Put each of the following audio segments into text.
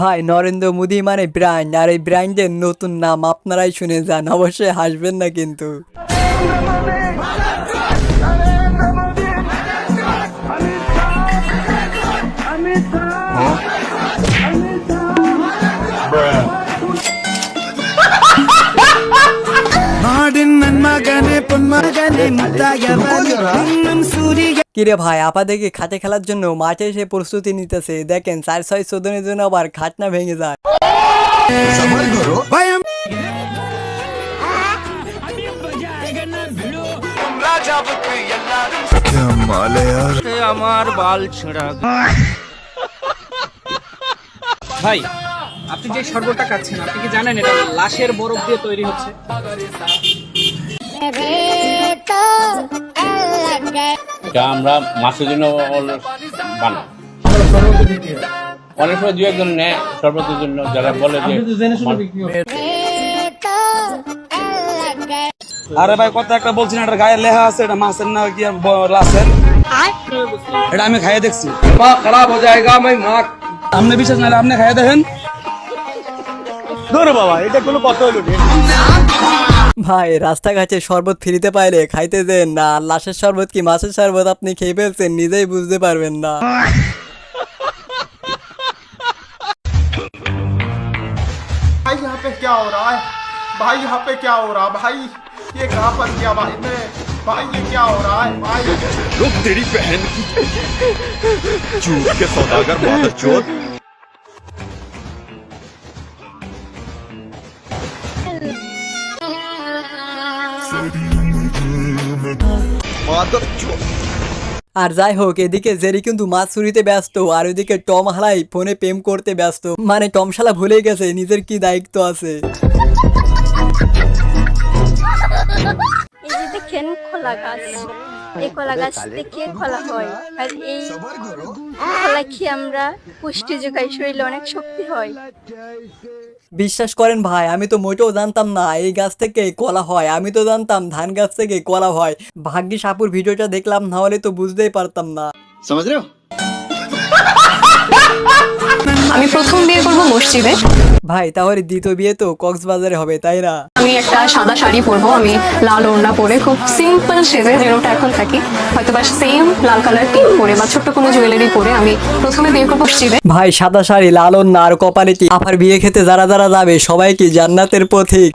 ভাই নরেন্দ্র মোদী মানে ব্র্যান্ড, আর এই ব্র্যান্ডের নতুন নাম আপনারাই শুনে যান, অবশ্যই হাসবেন না কিন্তু। কিরে ভাই, আপা দেখি খাটে খেলার জন্য মাঠে এসে প্রস্তুতি নিতেছে, দেখেন 4-6 জন্য আবার খাটনা ভেঙে যায়। আমার বাল ছেঁড়া। ভাই আপনি যে শরবতটা খাচ্ছেন, আপনি কি জানেন এটা লাশের বরফ দিয়ে তৈরি হচ্ছে? এটা আমরা মাছের জন্য বানাই। অনেক সময় দু একজন নেয় শরবতের জন্য, যারা বলে যে আরে ভাই কথা একটা বলছি না, এটা গায়ে লেখা আছে, এটা মাছের না কি লাশের, এটা আমি খাইয়ে দেখছি। খারাপ হয়ে যায়গা ভাই মা, আপনি বিশ্বাস না আপনি খাইয়ে দেখেন। ধরো বাবা, এটা কোনো কথা হলো না। ভাই রাস্তাঘাটে শরবত ফ্রিতে পাইলে খাইতে দেন না, লাশের শরবত কি মাছের শরবত আপনি খেয়ে ফেলছেন নিজেই বুঝতে পারবেন না। भाई यहाँ पे क्या हो रहा है? भाई यहाँ पे क्या हो रहा है? भाई ये कहाँ पर गया भाई मैं? भाई ये क्या हो रहा है भाई? रुक तेरी बहन की झूठ के सौदागर मादरचोद। मादरचोद। আর যাই হোক, এদিকে জেরি কিন্তু মাছ চুরিতে ব্যস্ত, আর ওইদিকে টম হালাই ফোনে প্রেম করতে ব্যস্ত। মানে টম শালা ভুলে গেছে নিজের কি দায়িত্ব আছে। এই যে দেখেন কলা গাছ, এই কলা গাছ থেকে কলা হয়, আর এই কলা খেয়ে আমরা পুষ্টি যোগাই, শরীরে অনেক শক্তি হয়। বিশ্বাস করেন ভাই, আমি তো মোটেও জানতাম না এই গাছ থেকে কলা হয়, আমি তো জানতাম ধান গাছ থেকে কলা হয়। ভাগ্যিস আপুর ভিডিওটা দেখলাম, না হলে তো বুঝতেই পারতাম না। समझ रहे हो? আমি প্রথম বিয়ে করব মসজিদে। ভাই তাহলে দ্বিতীয় বিয়ে তো কক্সবাজারে হবে, তাই না? আমি একটা সাদা শাড়ি পরবো, আমি লাল ওড়না পরে খুব সিম্পল সেজে, যেরকমটা এখন থাকি, হয়তো বা সেম লাল কালার টিপ পরে বা ছোট্ট কোনো জুয়েলারি পরে আমি প্রথমে বিয়ে করবো মসজিদে। ভাই সাদা শাড়ি, লাল ওড়না আর কপালে টিপ, আপার বিয়ে খেতে যারা যারা যাবে সবাই কি জান্নাতের পথিক।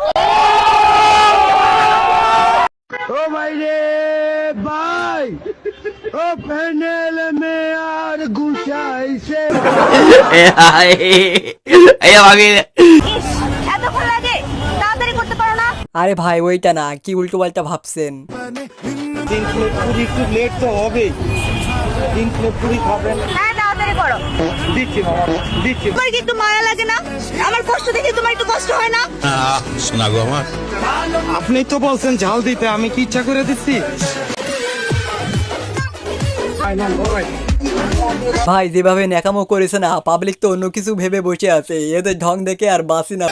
ও ভাই রে ভাই, ও প্যানেল মে আর গুছাইছে। এতক্ষণ লাগে, তাড়াতাড়ি করতে পারো না? আরে ভাই ওইটা না, কি উল্টো পাল্টা ভাবছেন। তিন প্লেট পুরি, একটু লেট তো হবে। 3 প্লেট পুরি খাবেন? হ্যাঁ তাড়াতাড়ি করো। দিচ্ছি মামা, দিচ্ছি। তোমার কি একটু মায়া লাগে না? আমার কষ্ট দেখে তোমার একটু কষ্ট হয় না? सुना गो আমার আপনি তো বলছেন ঝাল দিতে, আমি কি ইচ্ছা করে দিচ্ছি? ভাই যেভাবে ন্যাকামো করেছে না, পাবলিক তো অন্য কিছু ভেবে বসে আছে, এদের ঢং দেখে আর বাসি না।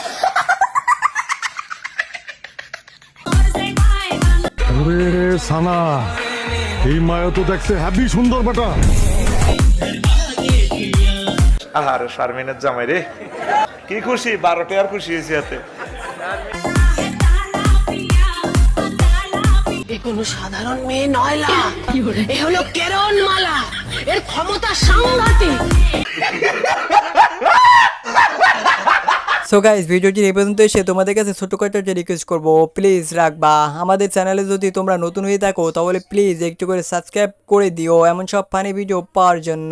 সানা এই মায়া তো দেখছে হ্যাপি সুন্দর বেটা। আহারে শারমিনের জামাই রে, কি খুশি, 12টা আর খুশি হয়েছে এতে। এ কোনো সাধারণ মেয়ে নয়, এ হলো কেরন মালা, এর ক্ষমতা সাংঘাতিক। সো গাইস, ভিডিওটি এই পর্যন্ত এসে তোমাদের কাছে ছোট একটা রিকোয়েস্ট করবো, প্লিজ রাখবা আমাদের চ্যানেলে যদি তোমরা নতুন হয়ে থাকো তাহলে প্লিজ একটু করে সাবস্ক্রাইব করে দিও এমন সব ফানি ভিডিও পাওয়ার জন্য।